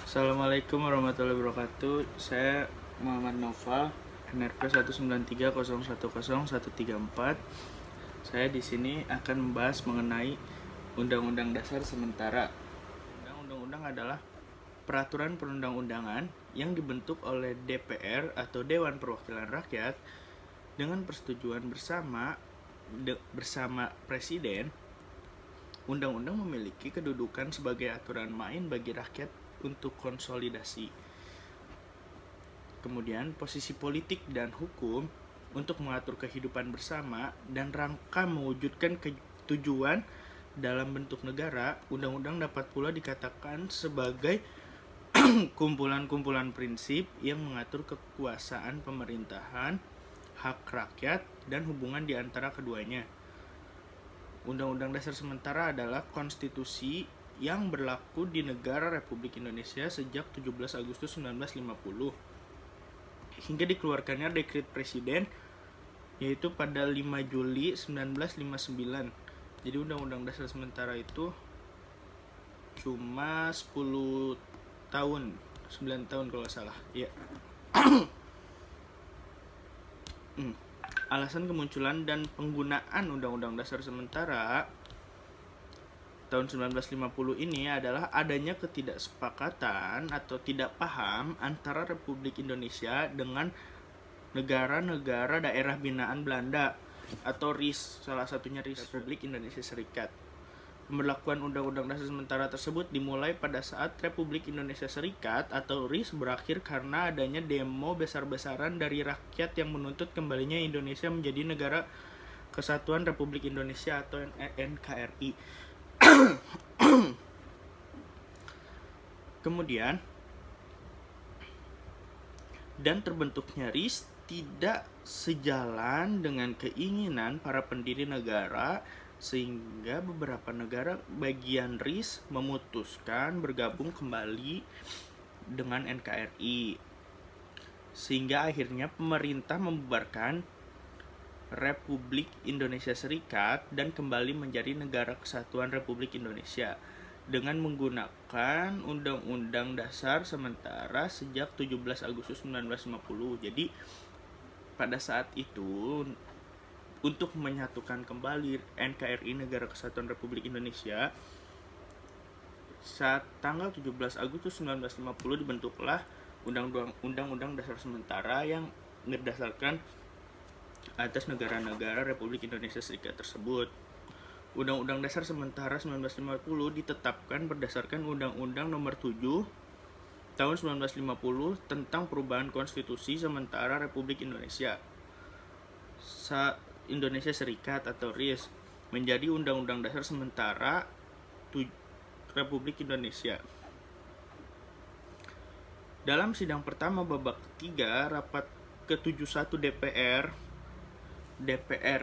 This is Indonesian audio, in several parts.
Assalamualaikum warahmatullahi wabarakatuh. Saya Muhammad Noval, NRP 193010134. Saya di sini akan membahas mengenai Undang-Undang Dasar Sementara. Undang-undang adalah peraturan perundang-undangan yang dibentuk oleh DPR atau Dewan Perwakilan Rakyat dengan persetujuan bersama Presiden. Undang-undang memiliki kedudukan sebagai aturan main bagi rakyat untuk konsolidasi. Kemudian posisi politik dan hukum untuk mengatur kehidupan bersama dan rangka mewujudkan tujuan dalam bentuk negara. Undang-undang dapat pula dikatakan sebagai kumpulan-kumpulan prinsip yang mengatur kekuasaan pemerintahan, hak rakyat, dan hubungan di antara keduanya. Undang-Undang Dasar Sementara adalah konstitusi yang berlaku di negara Republik Indonesia sejak 17 Agustus 1950 hingga dikeluarkannya dekret presiden yaitu pada 5 Juli 1959. Jadi Undang-Undang Dasar Sementara itu cuma 10 tahun, 9 tahun kalau salah. Ya. Alasan kemunculan dan penggunaan Undang-Undang Dasar Sementara tahun 1950 ini adalah adanya ketidaksepakatan atau tidak paham antara Republik Indonesia dengan negara-negara daerah binaan Belanda atau RIS, salah satunya RIS, Republik Indonesia Serikat. Pemberlakuan Undang-Undang Dasar Sementara tersebut dimulai pada saat Republik Indonesia Serikat atau RIS berakhir karena adanya demo besar-besaran dari rakyat yang menuntut kembalinya Indonesia menjadi negara Kesatuan Republik Indonesia atau NKRI. Kemudian dan terbentuknya RIS tidak sejalan dengan keinginan para pendiri negara, sehingga beberapa negara bagian RIS memutuskan bergabung kembali dengan NKRI, sehingga akhirnya pemerintah membubarkan Republik Indonesia Serikat dan kembali menjadi Negara Kesatuan Republik Indonesia dengan menggunakan Undang-Undang Dasar Sementara sejak 17 Agustus 1950. Jadi pada saat itu untuk menyatukan kembali NKRI Negara Kesatuan Republik Indonesia saat tanggal 17 Agustus 1950 dibentuklah Undang-Undang Dasar Sementara yang berdasarkan atas negara-negara Republik Indonesia Serikat tersebut. Undang-Undang Dasar Sementara 1950 ditetapkan berdasarkan Undang-Undang Nomor 7 Tahun 1950 tentang perubahan konstitusi sementara Republik Indonesia Indonesia Serikat atau RIS menjadi Undang-Undang Dasar Sementara Republik Indonesia. Dalam sidang pertama babak ketiga rapat ke-71 DPR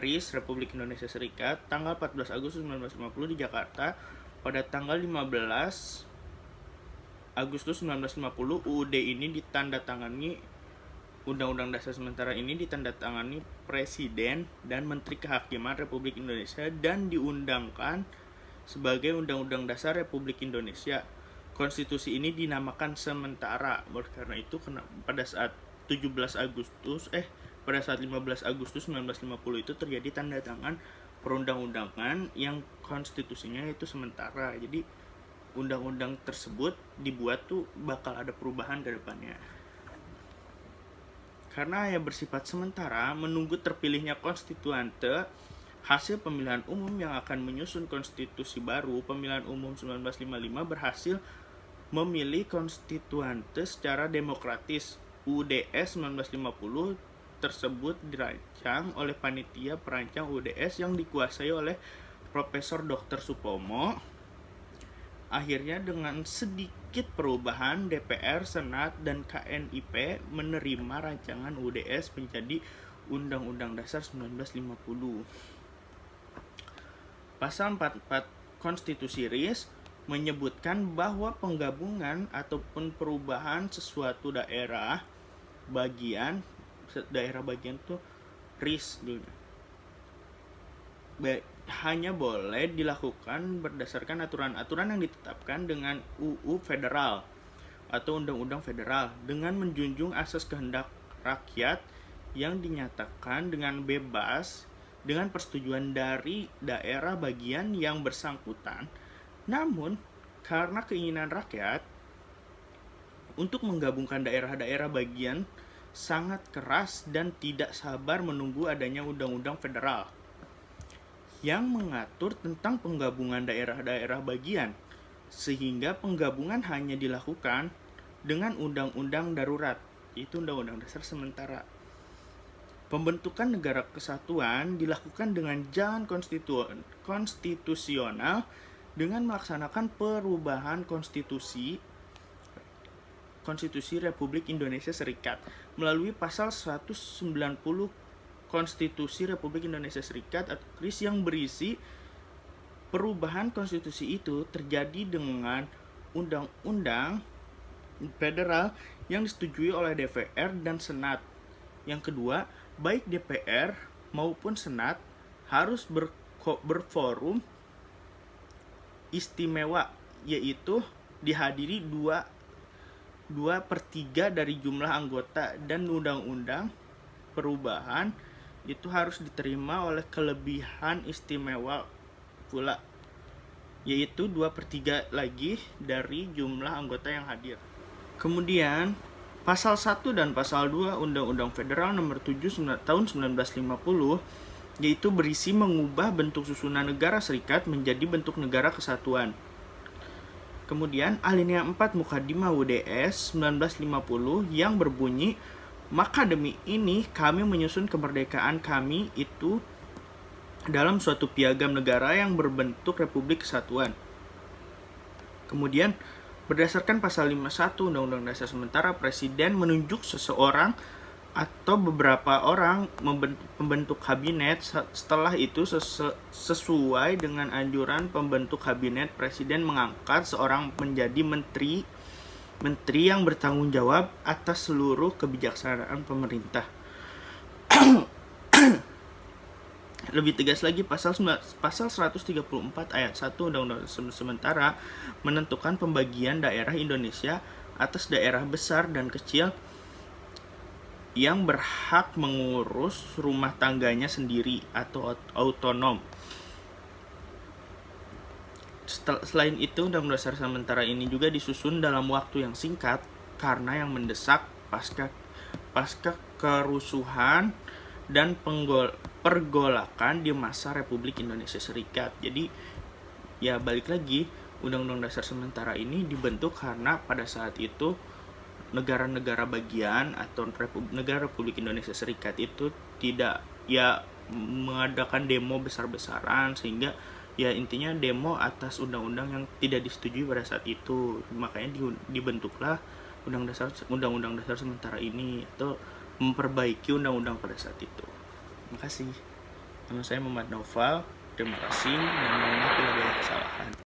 RIS Republik Indonesia Serikat tanggal 14 Agustus 1950 di Jakarta, pada tanggal 15 Agustus 1950 UUD ini ditandatangani. Undang-Undang Dasar Sementara ini ditandatangani Presiden dan Menteri Kehakiman Republik Indonesia dan diundangkan sebagai Undang-Undang Dasar Republik Indonesia. Konstitusi ini dinamakan sementara. Karena itu pada saat 15 Agustus 1950 itu terjadi tanda tangan perundang-undangan yang konstitusinya itu sementara. Jadi undang-undang tersebut dibuat tuh bakal ada perubahan ke depannya. Karena yang bersifat sementara menunggu terpilihnya konstituante, hasil pemilihan umum yang akan menyusun konstitusi baru, pemilihan umum 1955 berhasil memilih konstituante secara demokratis. UUDS 1950 tersebut dirancang oleh panitia perancang UUDS yang dikuasai oleh Profesor Dr. Supomo. Akhirnya dengan sedikit perubahan DPR, Senat, dan KNIP menerima rancangan UUDS menjadi Undang-Undang Dasar 1950. Pasal 44 Konstitusi RIS menyebutkan bahwa penggabungan ataupun perubahan sesuatu daerah bagian tuh RIS dulu hanya boleh dilakukan berdasarkan aturan-aturan yang ditetapkan dengan UU Federal. atau undang-undang federal dengan menjunjung asas kehendak rakyat yang dinyatakan dengan bebas dengan persetujuan dari daerah bagian yang bersangkutan. Namun, karena keinginan rakyat untuk menggabungkan daerah-daerah bagian sangat keras dan tidak sabar menunggu adanya undang-undang federal yang mengatur tentang penggabungan daerah-daerah bagian, sehingga penggabungan hanya dilakukan dengan undang-undang darurat, yaitu undang-undang dasar sementara. Pembentukan negara kesatuan dilakukan dengan jalan konstitusional dengan melaksanakan perubahan konstitusi Republik Indonesia Serikat melalui pasal 190 Konstitusi Republik Indonesia Serikat atau KRIS yang berisi perubahan konstitusi itu terjadi dengan undang-undang federal yang disetujui oleh DPR dan Senat. Yang kedua, baik DPR maupun Senat harus berforum istimewa, yaitu dihadiri 2/3 dari jumlah anggota, dan undang-undang perubahan itu harus diterima oleh kelebihan istimewa pula, yaitu 2/3 lagi dari jumlah anggota yang hadir. Kemudian pasal 1 dan pasal 2 Undang-Undang Federal nomor 7 tahun 1950 yaitu berisi mengubah bentuk susunan negara serikat menjadi bentuk negara kesatuan. Kemudian alinea 4 Mukadimah UUDS 1950 yang berbunyi, maka demi ini kami menyusun kemerdekaan kami itu dalam suatu piagam negara yang berbentuk Republik Kesatuan. Kemudian berdasarkan pasal 51 Undang-Undang Dasar Sementara, Presiden menunjuk seseorang atau beberapa orang membentuk kabinet. Setelah itu sesuai dengan anjuran pembentuk kabinet, Presiden mengangkat seorang menjadi menteri yang bertanggung jawab atas seluruh kebijaksanaan pemerintah. Lebih tegas lagi, pasal 134 ayat 1 Undang-Undang Sementara menentukan pembagian daerah Indonesia atas daerah besar dan kecil yang berhak mengurus rumah tangganya sendiri atau otonom. Selain itu, Undang-Undang Dasar Sementara ini juga disusun dalam waktu yang singkat karena yang mendesak pasca kerusuhan dan pergolakan di masa Republik Indonesia Serikat. Jadi ya balik lagi, Undang-Undang Dasar Sementara ini dibentuk karena pada saat itu negara-negara bagian atau negara Republik Indonesia Serikat itu tidak mengadakan demo besar-besaran, sehingga ya intinya demo atas undang-undang yang tidak disetujui pada saat itu. Makanya dibentuklah Undang-Undang Dasar Sementara ini atau memperbaiki undang-undang pada saat itu. Terima kasih. Nama saya Muhammad Naufal. Terima kasih dan mohon maaf bila ada kesalahan.